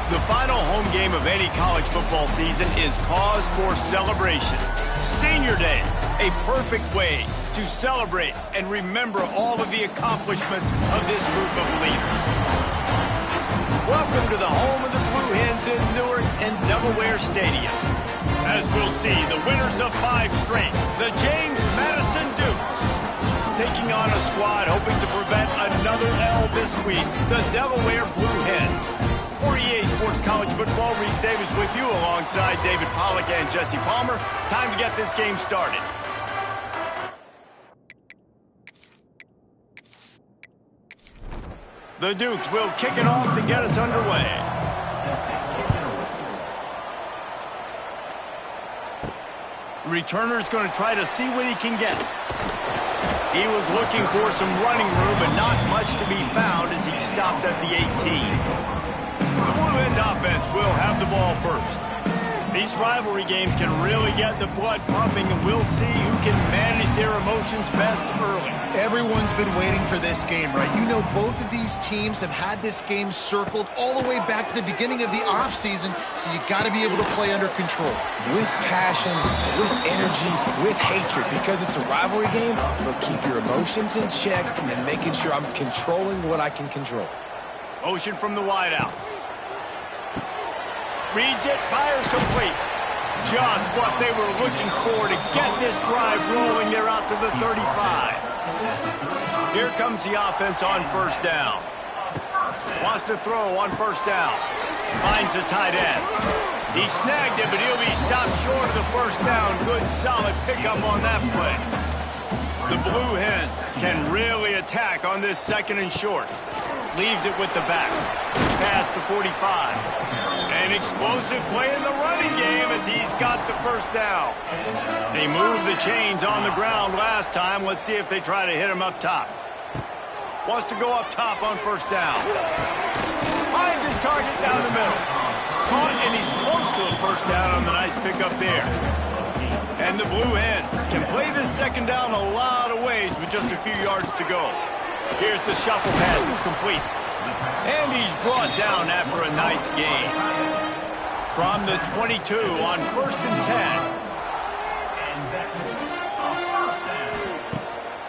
The final home game of any college football season is cause for celebration. Senior Day, a perfect way to celebrate and remember all of the accomplishments of this group of leaders. Welcome to the home of the Blue Hens in Newark and Delaware Stadium. As we'll see, the winners of 5 straight, the James Madison Dukes, taking on a squad hoping to prevent another L this week, the Delaware Blue Hens. For EA Sports College Football, Reese Davis with you alongside David Pollack and Jesse Palmer. Time to get this game started. The Dukes will kick it off to get us underway. Returner's going to try to see what he can get. He was looking for some running room, but not much to be found as he stopped at the 18. The Blue Hens offense will have the ball first. These rivalry games can really get the blood pumping, and we'll see who can manage their emotions best early. Everyone's been waiting for this game, right? You know, both of these teams have had this game circled all the way back to the beginning of the offseason, so you got to be able to play under control. With passion, with energy, with hatred, because it's a rivalry game, but keep your emotions in check and making sure I'm controlling what I can control. Motion from the wideout. Reads it, fires complete. Just what they were looking for to get this drive rolling. They're out to the 35. Here comes the offense on first down. Wants to throw on first down. Finds the tight end. He snagged it, but he'll be stopped short of the first down. Good, solid pickup on that play. The Blue Hens can really attack on this second and short. Leaves it with the back. Past the 45. An explosive play in the running game as he's got the first down. They moved the chains on the ground last time. Let's see if they try to hit him up top. Wants to go up top on first down. Finds his target down the middle. Caught, and he's close to a first down on the nice pickup there. And the Blue Hens can play this second down a lot of ways with just a few yards to go. Here's the shuffle pass. It's complete. And he's brought down after a nice gain. From the 22 on first and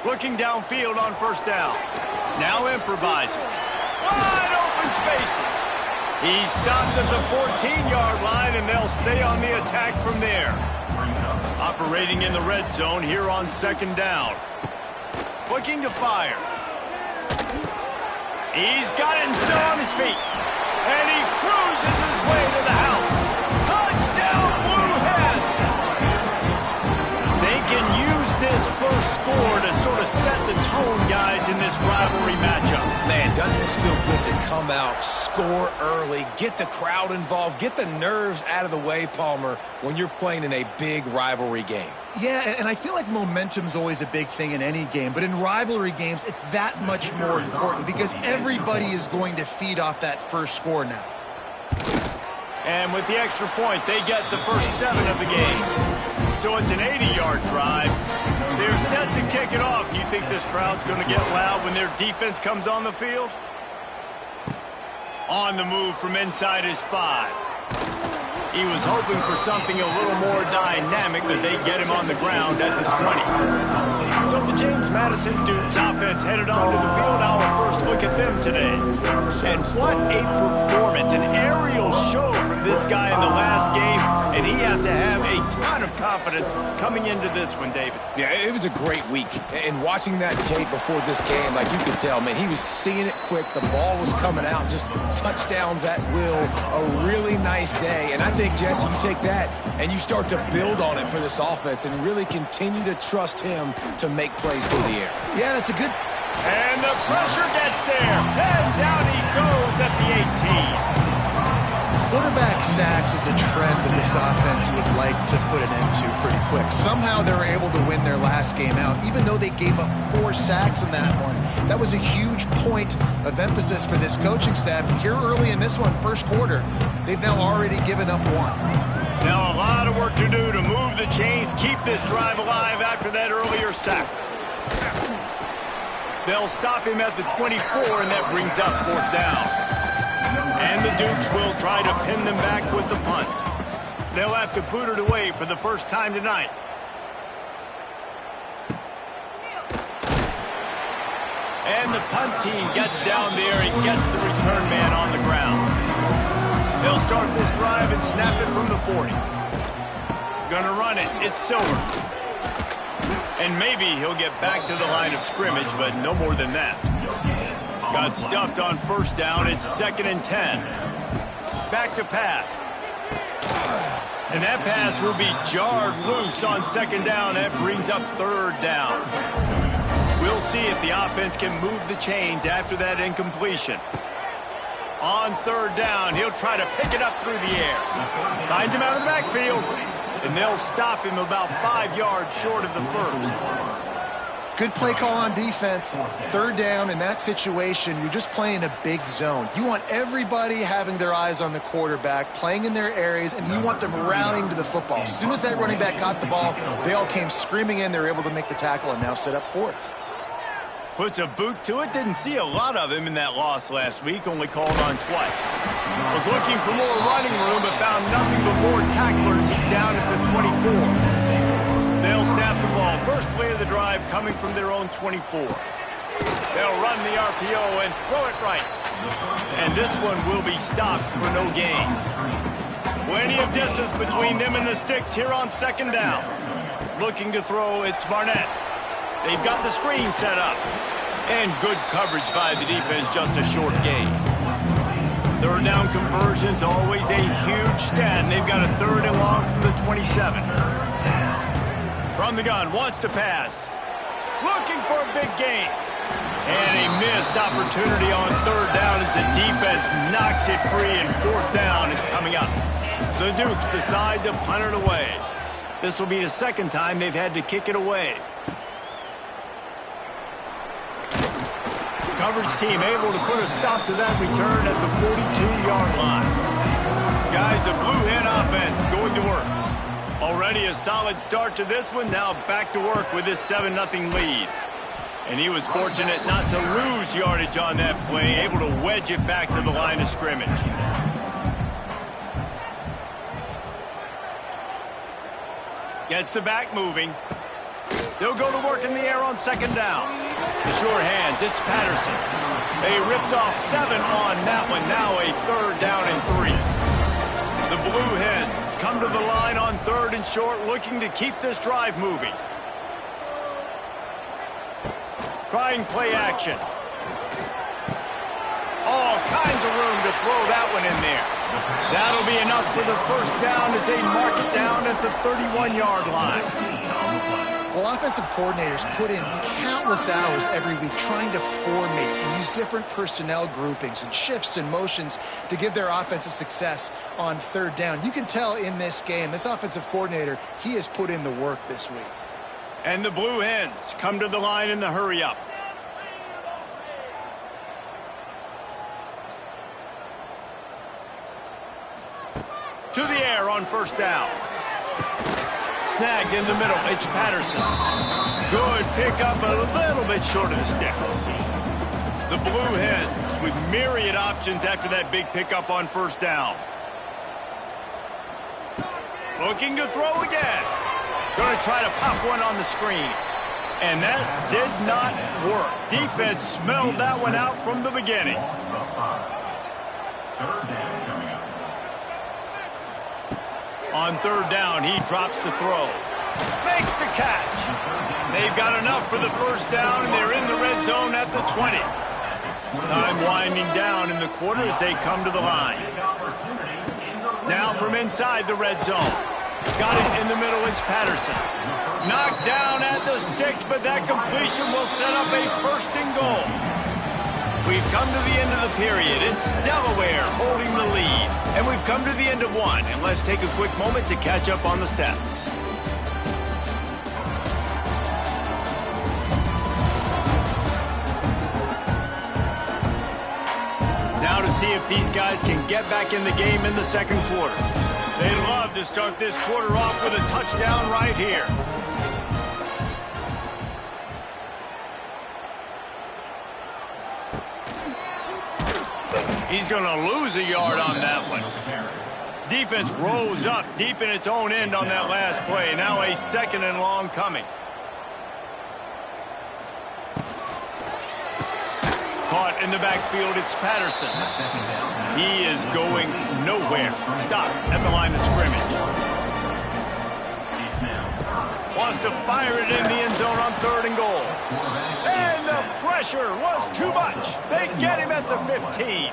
10. Looking downfield on first down. Now improvising. Wide open spaces. He's stopped at the 14-yard line, and they'll stay on the attack from there. Operating in the red zone here on second down. Looking to fire. He's got it and still on his feet. And he cruises his way to the house. Touchdown, Blue Hens! They can use this first score to sort of set the tone, guys, in this rivalry matchup. Man, doesn't this feel good to come out, score early, get the crowd involved, get the nerves out of the way, Palmer, when you're playing in a big rivalry game? Yeah, and I feel like momentum's always a big thing in any game, but in rivalry games, it's that much more important because everybody is going to feed off that first score now. And with the extra point, they get the first 7 of the game. So it's an 80-yard drive. They're set to kick it off. You think this crowd's going to get loud when their defense comes on the field? On the move from inside his 5. He was hoping for something a little more dynamic, but they get him on the ground at the 20. So the James Madison Dukes offense headed onto the field. Our first look at them today. And what a performance, an aerial show from this guy in the last game, and he has to have a ton of confidence coming into this one, David. Yeah, it was a great week. And watching that tape before this game, like you could tell, man, he was seeing it quick. The ball was coming out, just touchdowns at will. A really nice day. And I think, Jesse, you take that and you start to build on it for this offense and really continue to trust him to make plays through the air. Yeah, that's a good... And the pressure gets there. And down he goes at the 18. Quarterback sacks is a trend that this offense would like to put an end to pretty quick. Somehow they were able to win their last game out, even though they gave up 4 sacks in that one. That was a huge point of emphasis for this coaching staff. And here early in this one, first quarter, they've now already given up 1. Now a lot of work to do to move the chains, keep this drive alive after that earlier sack. They'll stop him at the 24, and that brings up 4th down. And the Dukes will try to pin them back with the punt. They'll have to boot it away for the first time tonight. And the punt team gets down there and gets the return man on the ground. They'll start this drive and snap it from the 40. Gonna run it. It's Silver. And maybe he'll get back to the line of scrimmage, but no more than that. Got stuffed on first down. It's 2nd and 10. Back to pass. And that pass will be jarred loose on 2nd down. That brings up 3rd down. We'll see if the offense can move the chains after that incompletion. On 3rd down, he'll try to pick it up through the air. Finds him out of the backfield. And they'll stop him about 5 yards short of the first. Good play call on defense. 3rd down in that situation, you're just playing a big zone. You want everybody having their eyes on the quarterback, playing in their areas, and you want them rallying to the football. As soon as that running back caught the ball, they all came screaming in. They were able to make the tackle and now set up 4th. Puts a boot to it. Didn't see a lot of him in that loss last week. Only called on twice. Was looking for more running room, but found nothing but more tacklers. He's down at the 24. They'll snap the ball. First play of the drive coming from their own 24. They'll run the RPO and throw it right. And this one will be stopped for no gain. Plenty of distance between them and the sticks here on 2nd down. Looking to throw, it's Barnett. They've got the screen set up. And good coverage by the defense, just a short gain. 3rd down conversions, always a huge stat. And they've got a 3rd and long from the 27. From the gun, wants to pass. Looking for a big gain. And a missed opportunity on 3rd down as the defense knocks it free, and 4th down is coming up. The Dukes decide to punt it away. This will be the 2nd time they've had to kick it away. Coverage team able to put a stop to that return at the 42-yard line. Guys, the Blue Hen offense going to work. Already a solid start to this one. Now back to work with this 7-0 lead. And he was fortunate not to lose yardage on that play, able to wedge it back to the line of scrimmage. Gets the back moving. They'll go to work in the air on 2nd down. Sure hands, it's Patterson. They ripped off 7 on that one. Now a 3rd down and 3. The Blue Hens come to the line on 3rd and short, looking to keep this drive moving. Trying play action. All kinds of room to throw that one in there. That'll be enough for the 1st down as they mark it down at the 31-yard line. Well, offensive coordinators put in countless hours every week trying to formate and use different personnel groupings and shifts and motions to give their offensive success on 3rd down. You can tell in this game, this offensive coordinator, he has put in the work this week. And the Blue Hens come to the line in the hurry-up. To the air on 1st down. Snagged in the middle, it's Patterson. Good pickup, a little bit short of the sticks. The Blue Hens with myriad options after that big pickup on 1st down. Looking to throw again. Going to try to pop one on the screen. And that did not work. Defense smelled that one out from the beginning. On third down, he drops to throw. Makes the catch. They've got enough for the first down, and they're in the red zone at the 20. Time winding down in the quarter as they come to the line. Now from inside the red zone. Got it in the middle, it's Patterson. Knocked down at the 6, but that completion will set up a first and goal. We've come to the end of the period. It's Delaware holding the lead. And we've come to the end of one. And let's take a quick moment to catch up on the stats. Now to see if these guys can get back in the game in the second quarter. They'd love to start this quarter off with a touchdown right here. He's going to lose a yard on that one. Defense rose up deep in its own end on that last play. Now a second and long coming. Caught in the backfield, it's Patterson. He is going nowhere. Stop at the line of scrimmage. Wants to fire it in the end zone on third and goal. And the pressure was too much. They get him at the 15.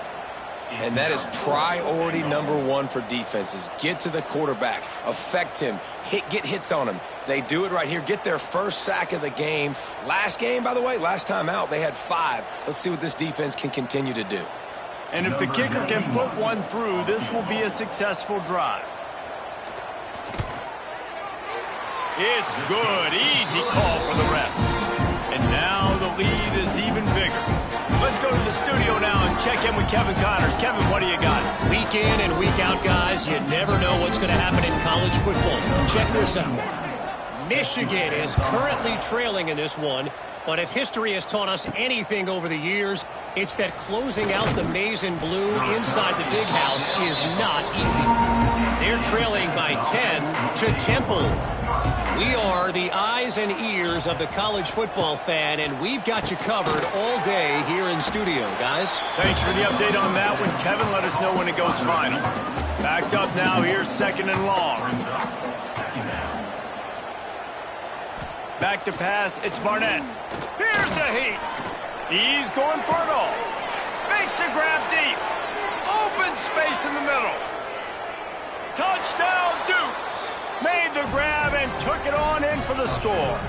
And that is priority number one for defenses. Get to the quarterback. Affect him. Get hits on him. They do it right here. Get their first sack of the game. Last game, by the way, last time out, they had 5. Let's see what this defense can continue to do. And if the kicker can put one through, this will be a successful drive. It's good. Easy call for the ref. And now the lead is even bigger. Let's go to the studio now and check in with Kevin Connors. Kevin, what do you got? Week in and week out, guys, you never know what's going to happen in college football. Check this out. Michigan is currently trailing in this one, but if history has taught us anything over the years, it's that closing out the maize and blue inside the big house is not easy. They're trailing by 10 to Temple. We are the eyes and ears of the college football fan, and we've got you covered all day here in studio, guys. Thanks for the update on that one, Kevin. Let us know when it goes final. Backed up now, here's second and long. Back to pass, it's Barnett. Here's a heat. He's going for it all. Makes the grab deep. Open space in the middle. Touchdown, Dukes. Made the grab and took it on in for the score.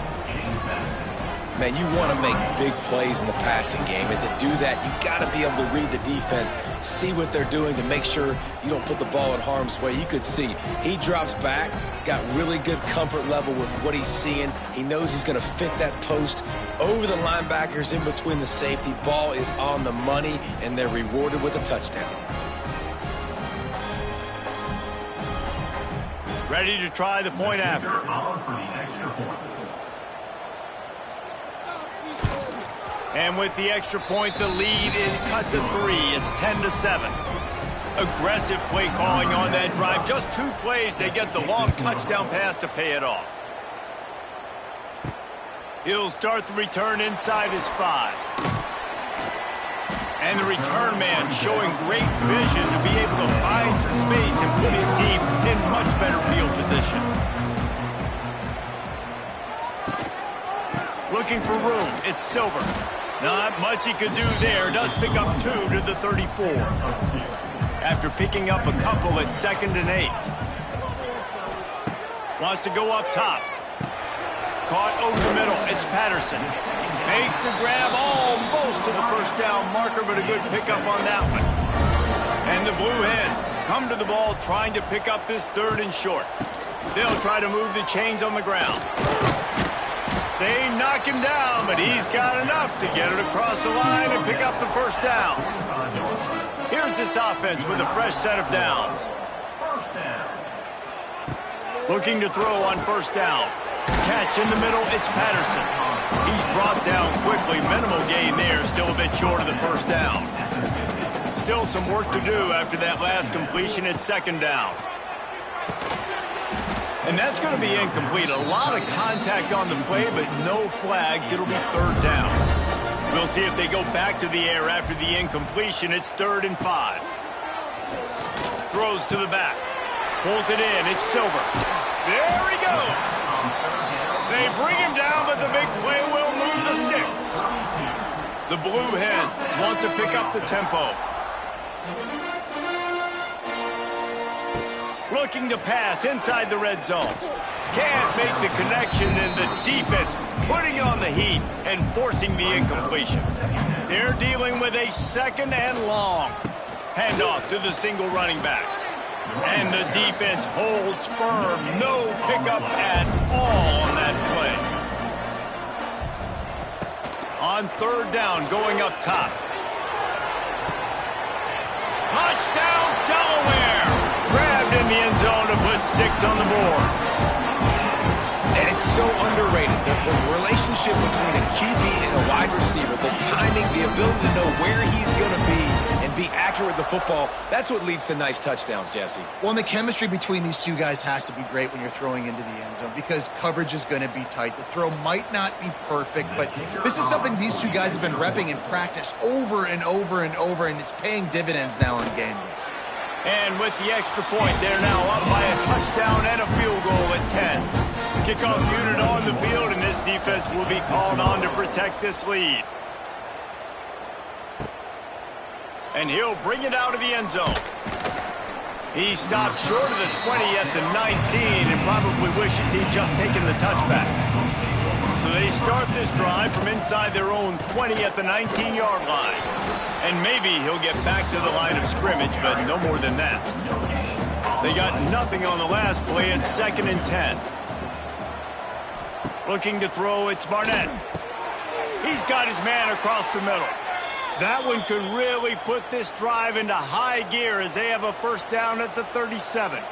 Man, you want to make big plays in the passing game, and to do that, you got to be able to read the defense, see what they're doing to make sure you don't put the ball in harm's way. You could see he drops back, got really good comfort level with what he's seeing. He knows he's going to fit that post over the linebackers in between the safety. Ball is on the money, and they're rewarded with a touchdown. Ready to try the point after. And with the extra point, the lead is cut to 3. It's 10-7. Aggressive play calling on that drive. Just 2 plays, they get the long touchdown pass to pay it off. He'll start the return inside his 5. And the return man showing great vision to be able to find some space and put his team in much better field position. Looking for room, it's Silver. Not much he could do there. Does pick up 2 to the 34. After picking up a couple at 2nd and 8. Wants to go up top. Caught over the middle. It's Patterson. Makes the grab almost to the first down marker, but a good pickup on that one. And the Blue Hens come to the ball trying to pick up this 3rd and short. They'll try to move the chains on the ground. They knock him down, but he's got enough to get it across the line and pick up the first down. Here's this offense with a fresh set of downs. Looking to throw on first down. Catch in the middle, it's Patterson. He's brought down quickly. Minimal gain there, still a bit short of the first down. Still some work to do after that last completion at 2nd down. And that's going to be incomplete. A lot of contact on the play, but no flags. It'll be 3rd down. We'll see if they go back to the air after the incompletion. It's 3rd and 5. Throws to the back. Pulls it in. It's Silver. There he goes. They bring him down, but the big play will move the sticks. The Blue Hens want to pick up the tempo. Looking to pass inside the red zone. Can't make the connection, and the defense putting on the heat and forcing the incompletion. They're dealing with a 2nd and long. Handoff to the single running back. And the defense holds firm. No pickup at all on that play. On 3rd down, going up top. Touchdown, Delaware! Grabbed in the end zone to put 6 on the board. And it's so underrated. The relationship between a QB and a wide receiver, the timing, the ability to know where he's going to be and be accurate with the football, that's what leads to nice touchdowns, Jesse. Well, and the chemistry between these two guys has to be great when you're throwing into the end zone because coverage is going to be tight. The throw might not be perfect, but this is something these two guys have been repping in practice over and over and over, and it's paying dividends now on game day. And with the extra point, they're now up by a touchdown and a field goal at 10. Kickoff unit on the field, and this defense will be called on to protect this lead. And he'll bring it out of the end zone. He stopped short of the 20 at the 19 and probably wishes he'd just taken the touchback. So they start this drive from inside their own 20 at the 19-yard line. And maybe he'll get back to the line of scrimmage, but no more than that. They got nothing on the last play. It's 2nd and 10. Looking to throw, it's Barnett. He's got his man across the middle. That one could really put this drive into high gear as they have a 1st down at the 37.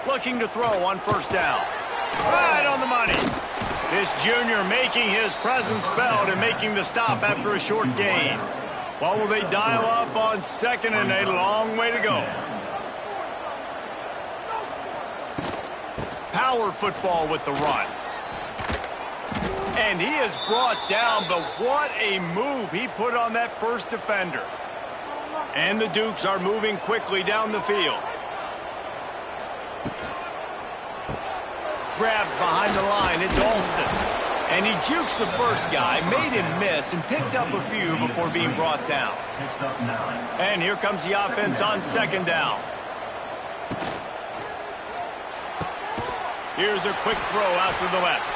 Looking to throw on 1st down. Right on the money. This junior making his presence felt and making the stop after a short gain. What will they dial up on 2nd and a long way to go? Power football with the run. And he is brought down, but what a move he put on that first defender. And the Dukes are moving quickly down the field. Grabbed behind the line, it's Alston. And he jukes the first guy, made him miss, and picked up a few before being brought down. And here comes the offense on 2nd down. Here's a quick throw out to the left.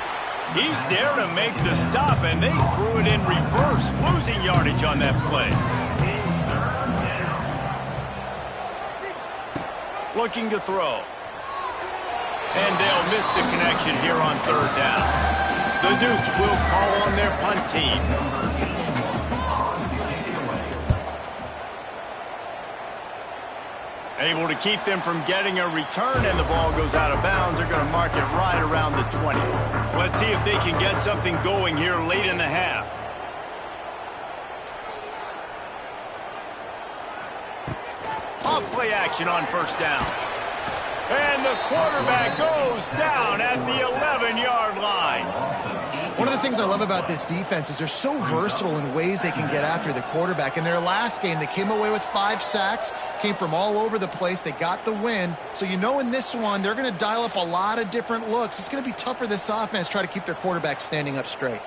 He's there to make the stop, and they threw it in reverse, losing yardage on that play. Looking to throw. And they'll miss the connection here on 3rd down. The Dukes will call on their punt team. Able to keep them from getting a return, and the ball goes out of bounds. They're going to mark it right around the 20. Let's see if they can get something going here late in the half. Off play action on 1st down. And the quarterback goes down at the 11-yard line. One of the things I love about this defense is they're so versatile in ways they can get after the quarterback. In their last game, they came away with 5 sacks, came from all over the place. They got the win. So you know in this one, they're going to dial up a lot of different looks. It's going to be tough for this offense to try to keep their quarterback standing up straight.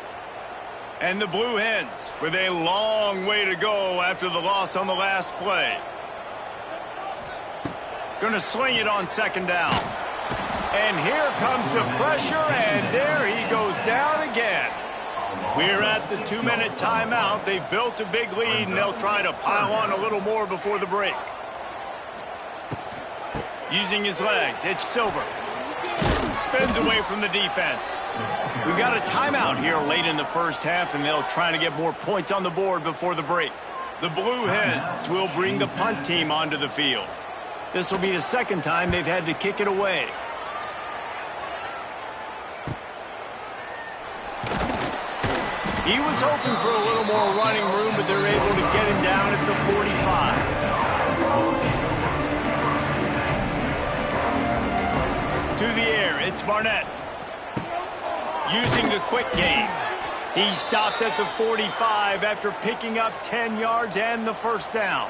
And the Blue Hens with a long way to go after the loss on the last play. Going to swing it on 2nd down. And here comes the pressure, and there he goes down again. We're at the 2-minute timeout. They've built a big lead, and they'll try to pile on a little more before the break. Using his legs, it's Silver. Spins away from the defense. We've got a timeout here late in the first half, and they'll try to get more points on the board before the break. The Blue Hens will bring the punt team onto the field. This will be the 2nd time they've had to kick it away. He was hoping for a little more running room, but they're able to get him down at the 45. It's Barnett. Using the quick game. He stopped at the 45 after picking up 10 yards and the first down.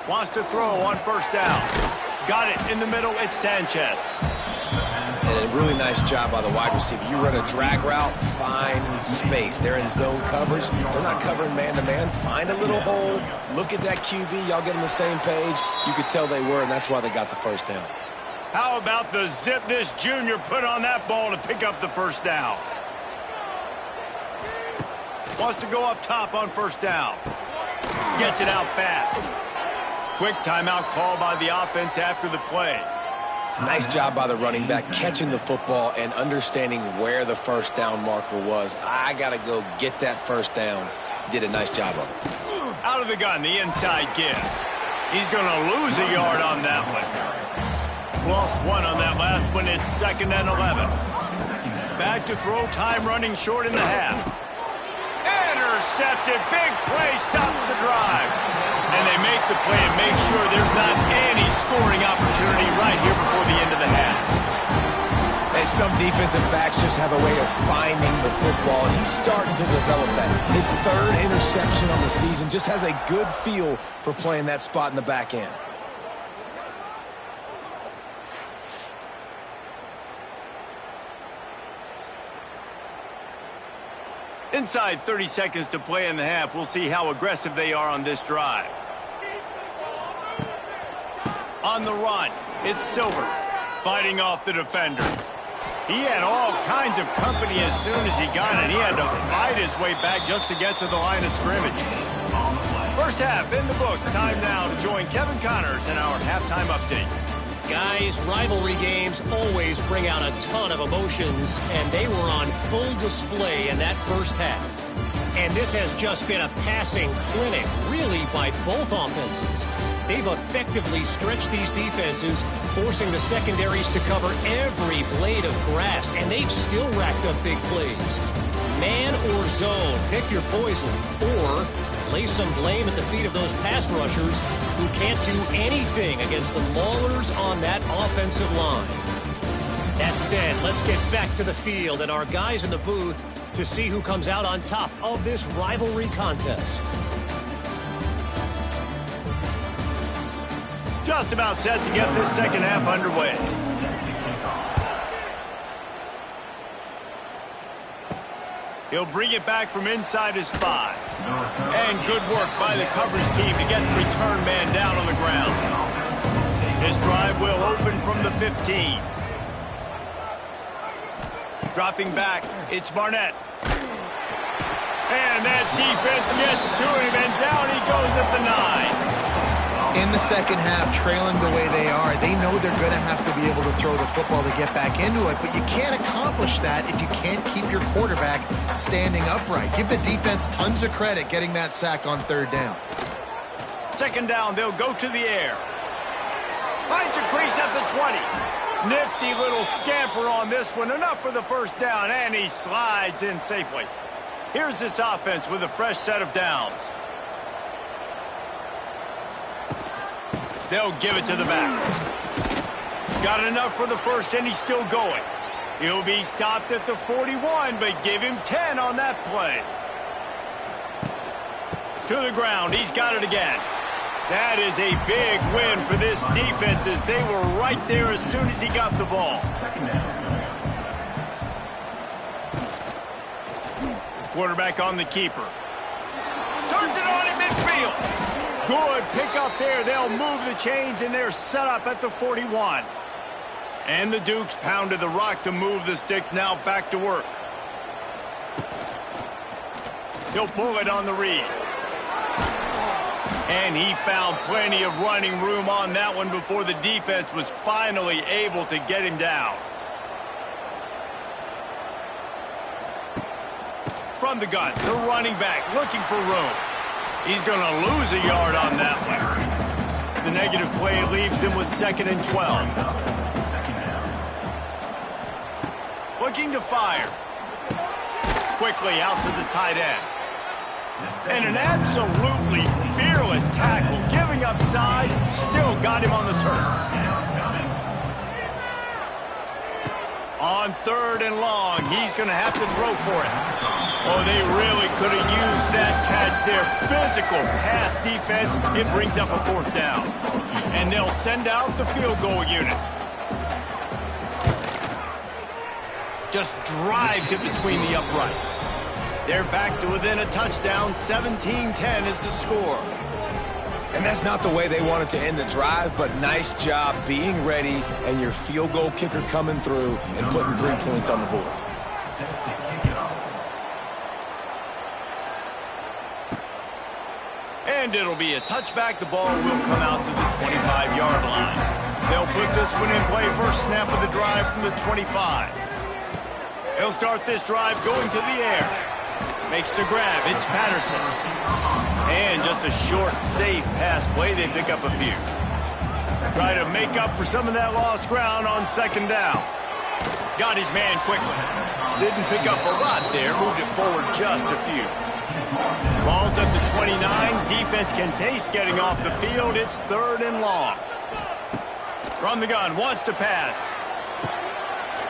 Wants to throw on first down. Got it in the middle. It's Sanchez. And a really nice job by the wide receiver. You run a drag route, find space. They're in zone coverage. They're not covering man-to-man. Find a little hole. Look at that QB. Y'all get on the same page. You could tell they were, and that's why they got the first down. How about the zip this junior put on that ball to pick up the first down? Wants to go up top on first down. Gets it out fast. Quick timeout call by the offense after the play. Nice job by the running back catching the football and understanding where the first down marker was. I got to go get that first down. He did a nice job of it. Out of the gun, the inside give. He's going to lose a yard on that one. Lost one on that last one. It's 2nd and 11. Back to throw, time running short in the half. Intercepted. Big play stops the drive. And they make the play and make sure there's not any scoring opportunity right here before the end of the half. And some defensive backs just have a way of finding the football. He's starting to develop that. His 3rd interception on the season, just has a good feel for playing that spot in the back end. Inside 30 seconds to play in the half. We'll see how aggressive they are on this drive. On the run, it's Silver, fighting off the defender. He had all kinds of company as soon as he got it. He had to fight his way back just to get to the line of scrimmage. First half in the books. Time now to join Kevin Connors in our halftime update. Guys, rivalry games always bring out a ton of emotions, and they were on full display in that first half. And this has just been a passing clinic, really, by both offenses. They've effectively stretched these defenses, forcing the secondaries to cover every blade of grass, and they've still racked up big plays. Man or zone, pick your poison, or lay some blame at the feet of those pass rushers who can't do anything against the maulers on that offensive line. That said, let's get back to the field and our guys in the booth to see who comes out on top of this rivalry contest. Just about set to get this second half underway. He'll bring it back from inside his 5. And good work by the coverage team to get the return man down on the ground. His drive will open from the 15. Dropping back, it's Barnett. And that defense gets to him, and down he goes at the 9. In the second half, trailing the way they are, they know they're going to have to be able to throw the football to get back into it, but you can't accomplish that if you can't keep your quarterback standing upright. Give the defense tons of credit getting that sack on 3rd down. 2nd down, they'll go to the air. Finds a crease at the 20. Nifty little scamper on this one. Enough for the first down, and he slides in safely. Here's this offense with a fresh set of downs. They'll give it to the back. Got enough for the first, and he's still going. He'll be stopped at the 41, but give him 10 on that play. To the ground. He's got it again. That is a big win for this defense as they were right there as soon as he got the ball. Quarterback on the keeper. Turns it on in midfield. Good pick up there. They'll move the chains, and they're set up at the 41. And the Dukes pounded the rock to move the sticks. Now back to work. He'll pull it on the read. And he found plenty of running room on that one before the defense was finally able to get him down. From the gun, the running back looking for room. He's going to lose a yard on that one. The negative play leaves him with 2nd and 12. Looking to fire. Quickly out to the tight end. And an absolutely fearless tackle, giving up size, still got him on the turf. On 3rd and long, he's going to have to throw for it. Oh, they really could have used that catch there. Physical pass defense. It brings up a 4th down. And they'll send out the field goal unit. Just drives it between the uprights. They're back to within a touchdown. 17-10 is the score. And that's not the way they wanted to end the drive, but nice job being ready and your field goal kicker coming through and putting 3 points on the board. And it'll be a touchback. The ball will come out to the 25-yard line. They'll put this one in play. First snap of the drive from the 25. They'll start this drive going to the air. Makes the grab. It's Patterson. And just a short, safe pass play. They pick up a few. Try to make up for some of that lost ground on 2nd down. Got his man quickly. Didn't pick up a lot there. Moved it forward just a few. Ball's at the 29. Defense can taste getting off the field. It's 3rd and long. From the gun. Wants to pass.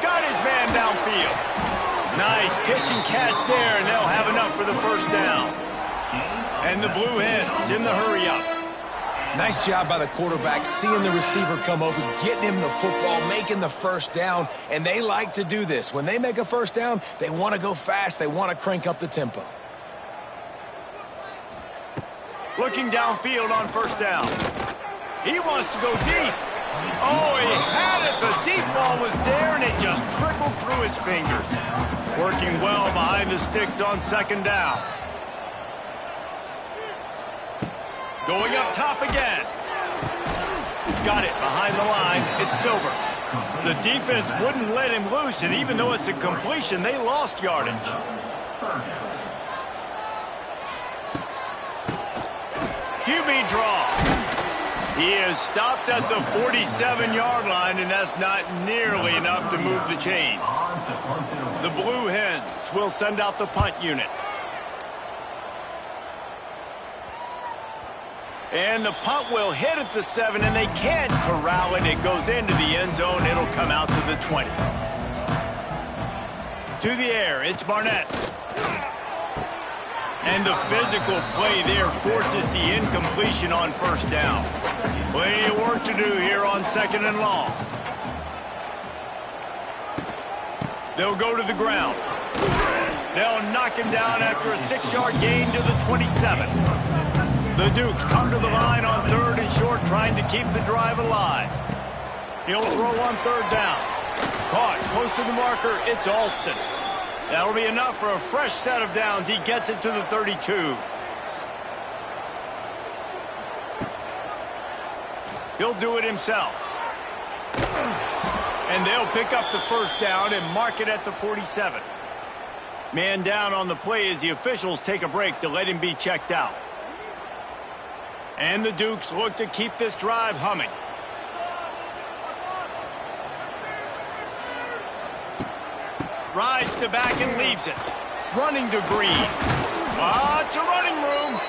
Got his man downfield. Nice pitch and catch there, and they'll have enough for the 1st down. And the Blue Hens in the hurry-up. Nice job by the quarterback, seeing the receiver come open, getting him the football, making the 1st down, and they like to do this. When they make a 1st down, they want to go fast. They want to crank up the tempo. Looking downfield on 1st down. He wants to go deep. Oh, he had it. The deep ball was there, and it just trickled through his fingers. Working well behind the sticks on 2nd down. Going up top again. Got it behind the line. It's Silver. The defense wouldn't let him loose, and even though it's a completion, they lost yardage. QB draw. He is stopped at the 47-yard line, and that's not nearly enough to move the chains. The Blue Hens will send out the punt unit. And the punt will hit at the 7, and they can't corral it. It goes into the end zone. It'll come out to the 20. To the air, it's Barnett. And the physical play there forces the incompletion on 1st down. Plenty of work to do here on 2nd and long. They'll go to the ground. They'll knock him down after a 6-yard gain to the 27. The Dukes come to the line on 3rd and short, trying to keep the drive alive. He'll throw on 3rd down. Caught close to the marker. It's Alston. That'll be enough for a fresh set of downs. He gets it to the 32. He'll do it himself. And they'll pick up the 1st down and mark it at the 47. Man down on the play as the officials take a break to let him be checked out. And the Dukes look to keep this drive humming. Rides the back and leaves it. Running to Green. It's a running room.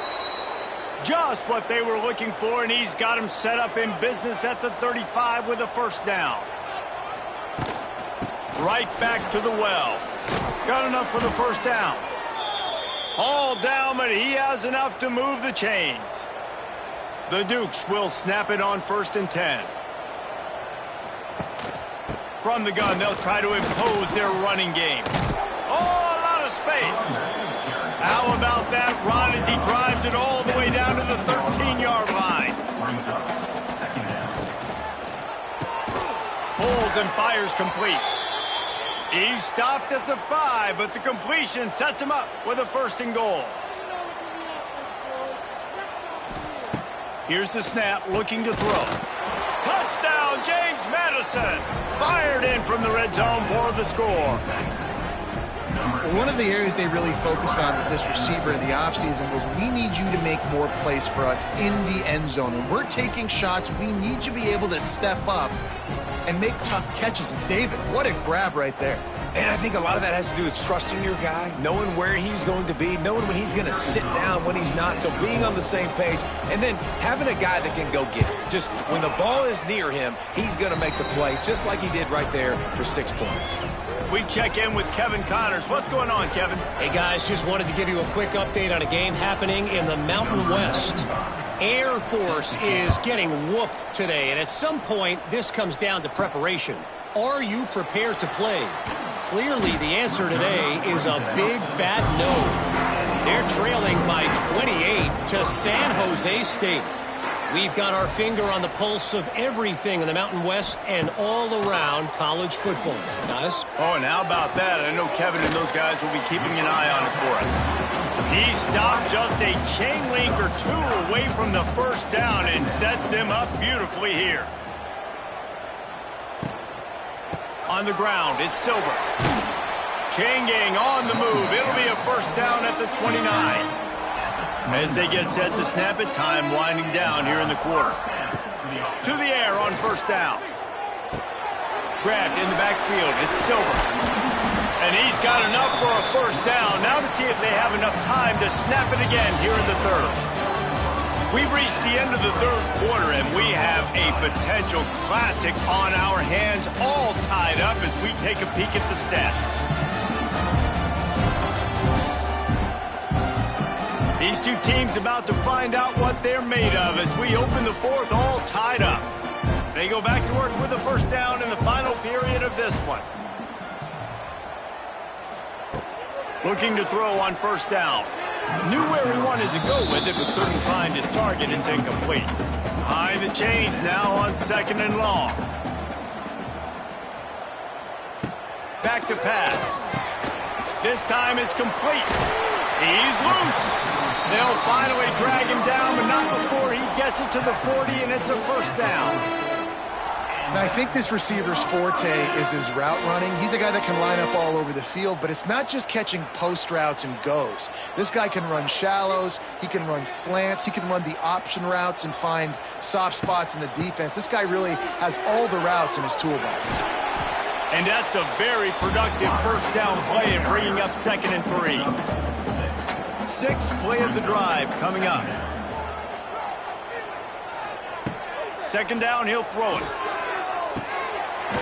Just what they were looking for, and he's got him set up in business at the 35 with a 1st down. Right back to the well. Got enough for the 1st down. All down, but he has enough to move the chains. The Dukes will snap it on 1st and 10. From the gun, they'll try to impose their running game. Oh, a lot of space. How about that run as he drives it all the way down to the 13-yard line? Pulls and fires complete. He's stopped at the 5, but the completion sets him up with a 1st and goal. Here's the snap, looking to throw. Touchdown, James Madison. Fired in from the red zone for the score. One of the areas they really focused on with this receiver in the offseason was we need you to make more plays for us in the end zone. When we're taking shots, we need you to be able to step up and make tough catches. And David, what a grab right there. And I think a lot of that has to do with trusting your guy, knowing where he's going to be, knowing when he's going to sit down, when he's not. So being on the same page, and then having a guy that can go get it. Just when the ball is near him, he's going to make the play, just like he did right there for 6 points. We check in with Kevin Connors. What's going on, Kevin? Hey, guys, just wanted to give you a quick update on a game happening in the Mountain West. Air Force is getting whooped today, and at some point, this comes down to preparation. Are you prepared to play? Clearly, the answer today is a big, fat no. They're trailing by 28 to San Jose State. We've got our finger on the pulse of everything in the Mountain West and all around college football. Guys? Oh, and how about that? I know Kevin and those guys will be keeping an eye on it for us. He stopped just a chain link or two away from the first down and sets them up beautifully here. On the ground, it's Silver. Chain gang on the move. It'll be a first down at the 29. As they get set to snap it, time winding down here in the quarter. To the air on first down. Grabbed in the backfield. It's Silver. And he's got enough for a first down. Now to see if they have enough time to snap it again here in the third. We've reached the end of the third quarter, and we have a potential classic on our hands, all tied up as we take a peek at the stats. These two teams about to find out what they're made of as we open the fourth, all tied up. They go back to work with a first down in the final period of this one. Looking to throw on first down. Knew where he wanted to go with it, but couldn't find his target. It's incomplete. Behind the chains now on second and long. Back to pass. This time it's complete. He's loose. They'll finally drag him down, but not before he gets it to the 40, and it's a first down. And I think this receiver's forte is his route running. He's a guy that can line up all over the field, but it's not just catching post routes and goes. This guy can run shallows, he can run slants, he can run the option routes and find soft spots in the defense. This guy really has all the routes in his toolbox. And that's a very productive first down play and bringing up 2nd and 3. 6th play of the drive coming up. 2nd down, he'll throw it.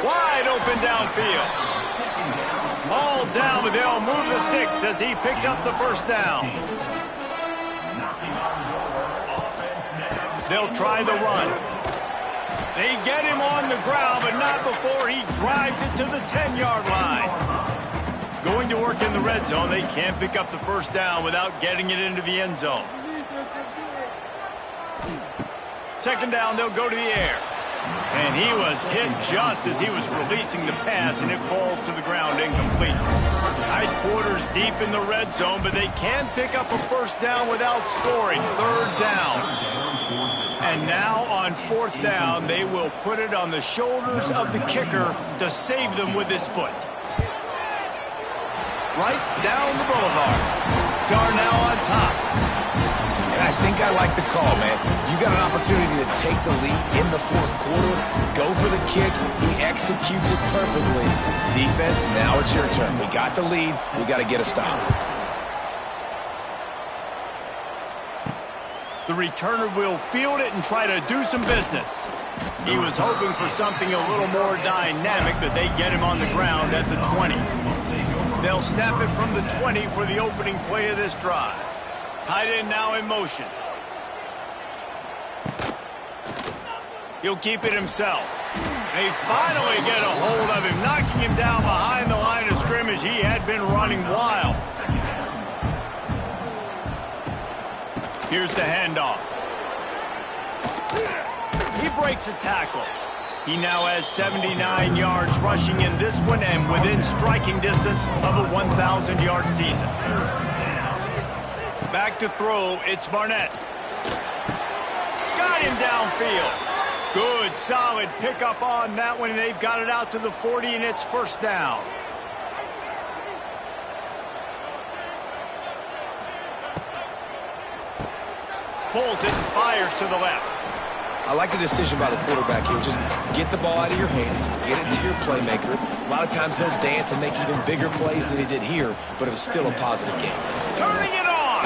Wide open downfield. Ball down, but they'll move the sticks as he picks up the first down. They'll try the run. They get him on the ground, but not before he drives it to the 10-yard line. Going to work in the red zone. They can't pick up the first down without getting it into the end zone. 2nd down, they'll go to the air. And he was hit just as he was releasing the pass, and it falls to the ground incomplete. Tight quarters deep in the red zone, but they can pick up a first down without scoring. 3rd down. And now on 4th down, they will put it on the shoulders of the kicker to save them with his foot. Right down the boulevard. Tar now on top. And I think I like the call, man. You got an opportunity to take the lead in the 4th quarter. Go for the kick. He executes it perfectly. Defense, now it's your turn. We got the lead. We got to get a stop. The returner will field it and try to do some business. He was hoping for something a little more dynamic, but they get him on the ground at the 20. They'll snap it from the 20 for the opening play of this drive. Tight end now in motion. He'll keep it himself. They finally get a hold of him, knocking him down behind the line of scrimmage. He had been running wild. Here's the handoff. He breaks a tackle. He now has 79 yards rushing in this one and within striking distance of a 1,000-yard season. Back to throw, it's Barnett. Got him downfield. Good, solid pickup on that one, and they've got it out to the 40, and it's first down. Pulls it and fires to the left. I like the decision by the quarterback here. Just get the ball out of your hands, get it to your playmaker. A lot of times he'll dance and make even bigger plays than he did here, but it was still a positive game. Turning it on.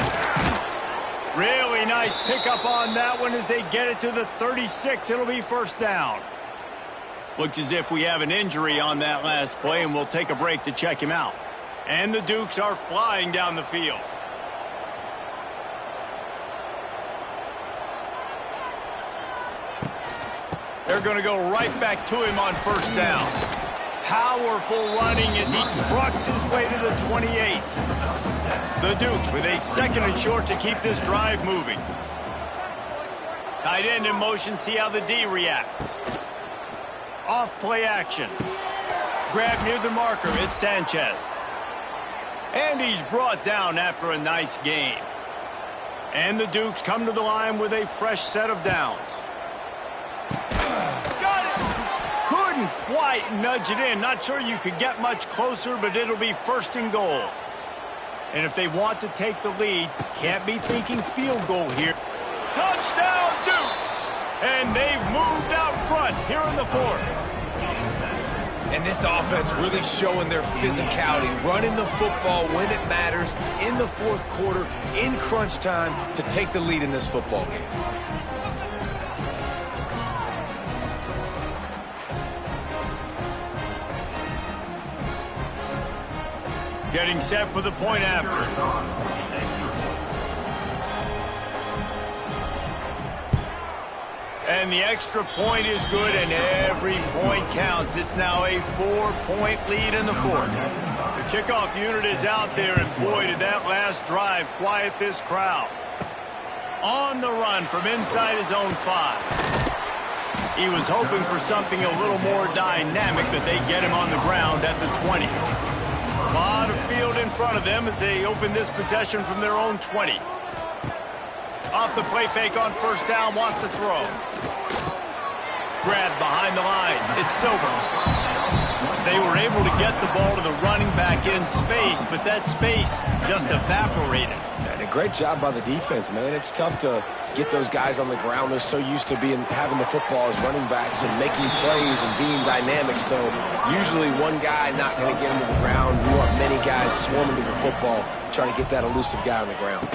Really nice pickup on that one as they get it to the 36. It'll be first down. Looks as if we have an injury on that last play, and we'll take a break to check him out. And the Dukes are flying down the field. They're going to go right back to him on first down. Powerful running as he trucks his way to the 28. The Dukes with a second and short to keep this drive moving. Tight end in motion, see how the D reacts. Off play action. Grab near the marker, it's Sanchez. And he's brought down after a nice gain. And the Dukes come to the line with a fresh set of downs. Got it! Couldn't quite nudge it in. Not sure you could get much closer, but it'll be first and goal. And if they want to take the lead, can't be thinking field goal here. Touchdown, Dukes! And they've moved out front here in the fourth. And this offense really showing their physicality, running the football when it matters, in the fourth quarter, in crunch time, to take the lead in this football game. Getting set for the point after. And the extra point is good, and every point counts. It's now a 4-point lead in the fourth. The kickoff unit is out there, and boy, did that last drive quiet this crowd. On the run from inside his own 5. He was hoping for something a little more dynamic, but they get him on the ground at the 20. A lot of field in front of them as they open this possession from their own 20. Off the play fake on first down, wants to throw. Grabbed behind the line. It's Silver. They were able to get the ball to the running back in space, but that space just evaporated. And a great job by the defense, man. It's tough to get those guys on the ground. They're so used to having the football as running backs and making plays and being dynamic. So usually one guy not going to get him to the ground. You want many guys swarming to the football, trying to get that elusive guy on the ground.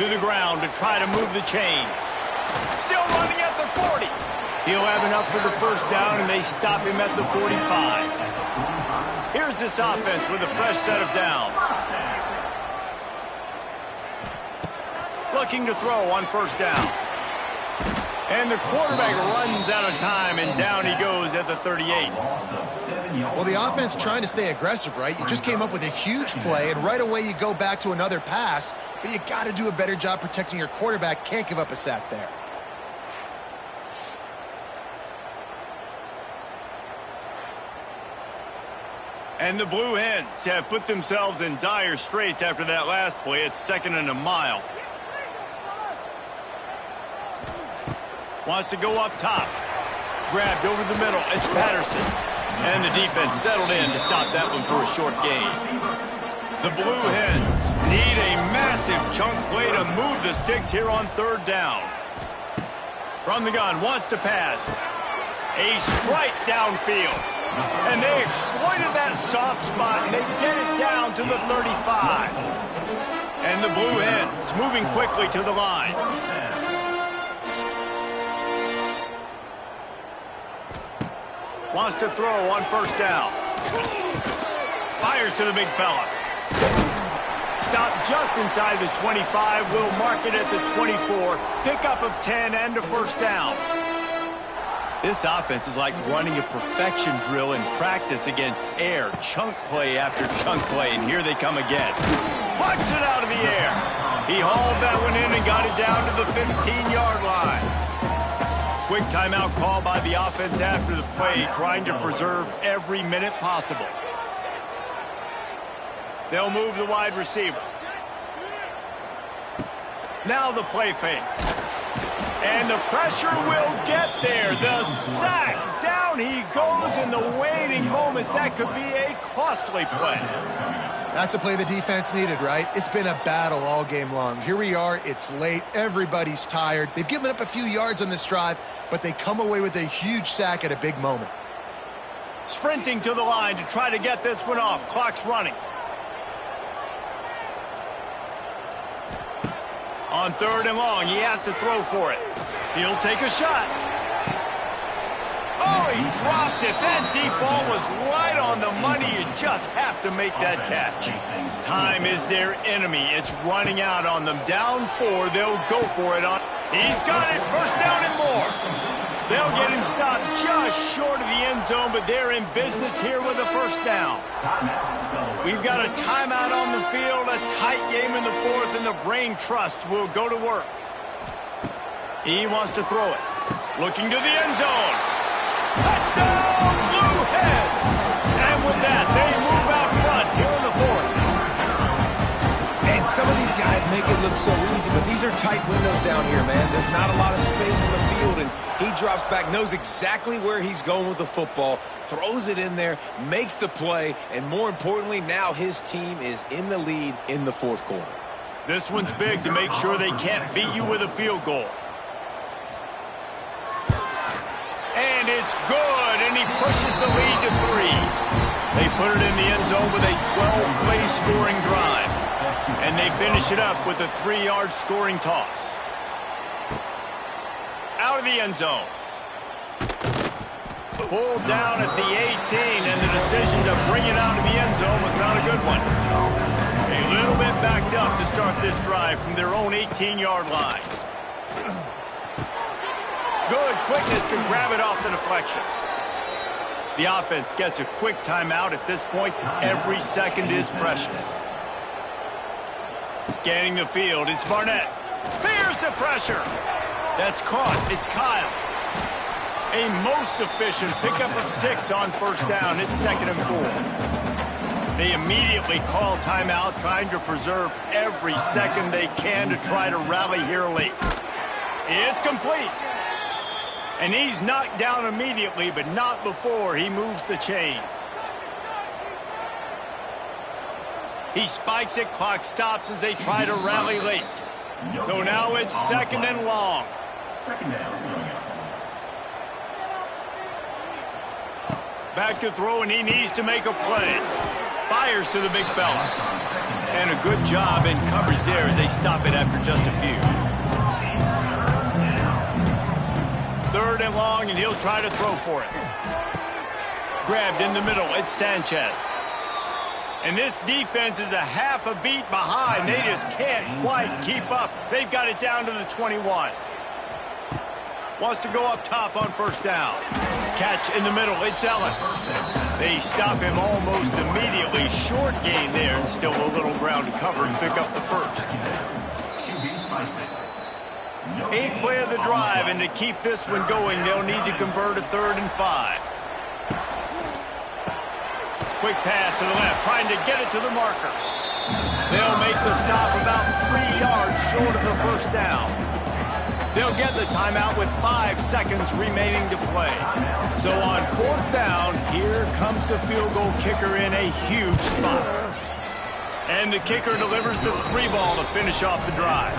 To the ground to try to move the chains. Still running at the 40. He'll have enough for the first down, and they stop him at the 45. Here's this offense with a fresh set of downs. Looking to throw on first down. And the quarterback runs out of time, and down he goes at the 38. Well, the offense trying to stay aggressive, right? You just came up with a huge play, and right away you go back to another pass, but you got to do a better job protecting your quarterback. Can't give up a sack there. And the Blue Hens have put themselves in dire straits after that last play. It's 2nd and a mile. Wants to go up top. Grabbed over the middle. It's Patterson. And the defense settled in to stop that one for a short gain. The Blue Hens need a massive chunk play to move the sticks here on third down. From the gun, wants to pass. A strike downfield. And they exploited that soft spot, and they get it down to the 35. And the Blue Hens moving quickly to the line. Wants to throw on first down. Fires to the big fella. Stopped just inside the 25. Will mark it at the 24. Pickup of 10 and a first down. This offense is like running a perfection drill in practice against air. Chunk play after chunk play, and here they come again. Puncts it out of the air. He hauled that one in and got it down to the 15-yard line. Quick timeout call by the offense after the play, trying to preserve every minute possible. They'll move the wide receiver. Now the play fake. And the pressure will get there. The sack. Down he goes in the waiting moments. That could be a costly play. That's a play the defense needed, right? It's been a battle all game long. Here we are, it's late, everybody's tired. They've given up a few yards on this drive, but they come away with a huge sack at a big moment. Sprinting to the line to try to get this one off. Clock's running. On 3rd and long, he has to throw for it. He'll take a shot. Oh, he dropped it. That deep ball was right on the money. You just have to make that catch. Time is their enemy. It's running out on them. Down 4, they'll go for it. He's got it. First down and more. They'll get him stopped just short of the end zone, but they're in business here with a first down. We've got a timeout on the field, a tight game in the 4th, and the brain trust will go to work. He wants to throw it. Looking to the end zone. Touchdown, Blue Heads! And with that, they move out front here in the 4th. And some of these guys make it look so easy, but these are tight windows down here, man. There's not a lot of space in the field, and he drops back, knows exactly where he's going with the football, throws it in there, makes the play, and more importantly, now his team is in the lead in the 4th quarter. This one's big to make sure they can't beat you with a field goal. And it's good, and he pushes the lead to 3. They put it in the end zone with a 12-play scoring drive. And they finish it up with a 3-yard scoring toss. Out of the end zone. Pulled down at the 18, and the decision to bring it out of the end zone was not a good one. A little bit backed up to start this drive from their own 18-yard line. Good quickness to grab it off the deflection. The offense gets a quick timeout at this point. Every second is precious. Scanning the field, it's Barnett. Fears the pressure. That's caught. It's Kyle. A most efficient pickup of 6 on first down. It's 2nd and 4. They immediately call timeout, trying to preserve every second they can to try to rally here late. It's complete. And he's knocked down immediately, but not before he moves the chains. He spikes it, clock stops as they try to rally late. So now it's 2nd and long. Back to throw, and he needs to make a play. Fires to the big fella. And a good job in coverage there as they stop it after just a few. 3rd and long, and he'll try to throw for it. Grabbed in the middle, it's Sanchez. And this defense is a half a beat behind. They just can't quite keep up. They've got it down to the 21. Wants to go up top on first down. Catch in the middle, it's Ellis. They stop him almost immediately. Short gain there, and still a little ground to cover and pick up the first. 8th play of the drive, and to keep this one going, they'll need to convert a 3rd and 5. Quick pass to the left, trying to get it to the marker. They'll make the stop about 3 yards short of the first down. They'll get the timeout with 5 seconds remaining to play. So on 4th down, here comes the field goal kicker in a huge spot. And the kicker delivers the 3 ball to finish off the drive.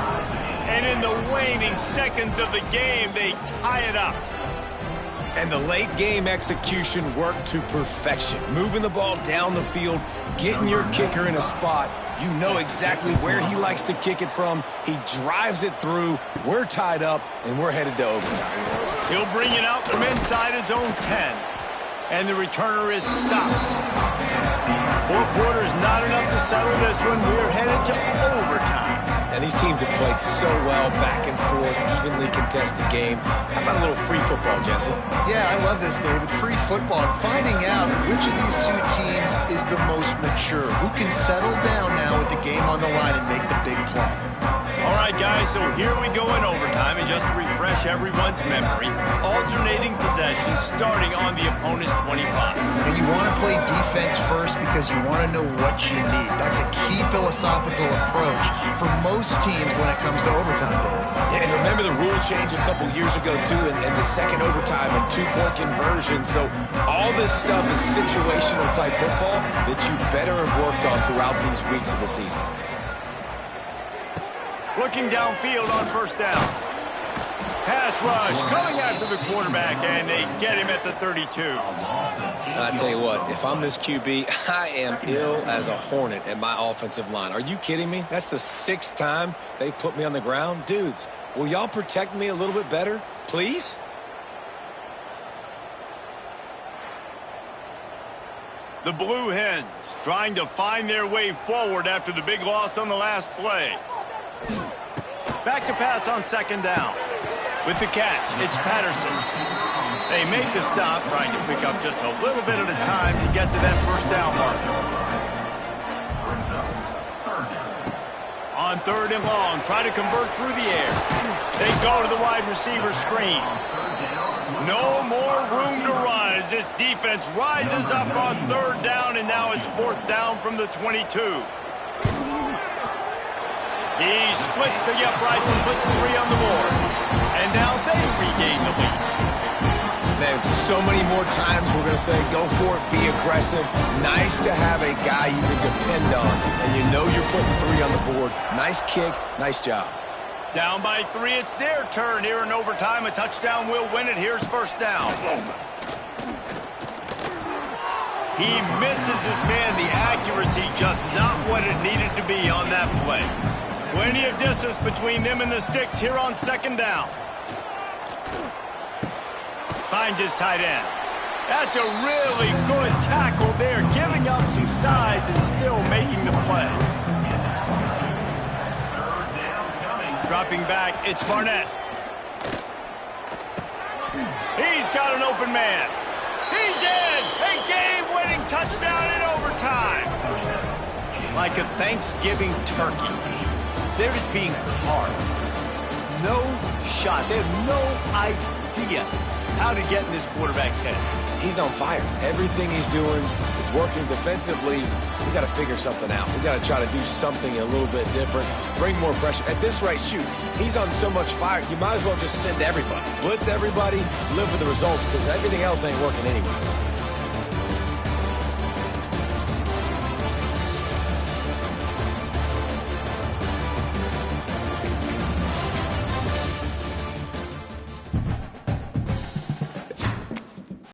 And in the waning seconds of the game, they tie it up. And the late game execution worked to perfection. Moving the ball down the field, getting your kicker in a spot. You know exactly where he likes to kick it from. He drives it through. We're tied up, and we're headed to overtime. He'll bring it out from inside his own 10. And the returner is stopped. 4 quarters not enough to settle this one. We're headed to overtime. And these teams have played so well, back and forth, evenly contested game. How about a little free football, Jesse? Yeah, I love this, David. Free football. Finding out which of these 2 teams is the most mature. Who can settle down now with the game on the line and make the big play. All right. right, guys, so here we go in overtime, and just to refresh everyone's memory, alternating possession starting on the opponent's 25. And you want to play defense first because you want to know what you need. That's a key philosophical approach for most teams when it comes to overtime, Dave. Yeah, and remember the rule change a couple years ago, too, and the second overtime and two-point conversion. So all this stuff is situational type football that you better have worked on throughout these weeks of the season. Looking downfield on first down. Pass rush coming after the quarterback, and they get him at the 32. I tell you what, if I'm this QB, I am ill as a hornet at my offensive line. Are you kidding me? That's the 6th time they put me on the ground. Dudes, will y'all protect me a little bit better, please? The Blue Hens trying to find their way forward after the big loss on the last play. Back to pass on second down. With the catch, it's Patterson. They make the stop, trying to pick up just a little bit at a time to get to that first down marker. On third and long, try to convert through the air. They go to the wide receiver screen. No more room to run as this defense rises up on third down, and now it's fourth down from the 22. He splits the uprights and puts 3 on the board. And now they regain the lead. Man, so many more times we're going to say, go for it, be aggressive. Nice to have a guy you can depend on, and you know you're putting 3 on the board. Nice kick, nice job. Down by 3, it's their turn here in overtime. A touchdown will win it. Here's first down. He misses his man. The accuracy just not what it needed to be on that play. Plenty of distance between them and the sticks here on second down. Finds his tight end. That's a really good tackle there, giving up some size and still making the play. Dropping back, it's Barnett. He's got an open man. He's in! A game-winning touchdown in overtime. Like a Thanksgiving turkey, they're just being carved. No shot. They have no idea how to get in this quarterback's head. He's on fire. Everything he's doing is working defensively. We got to figure something out. We got to try to do something a little bit different, bring more pressure. At this rate, shoot, he's on so much fire, you might as well just send everybody. Blitz everybody, live with the results, because everything else ain't working anyways.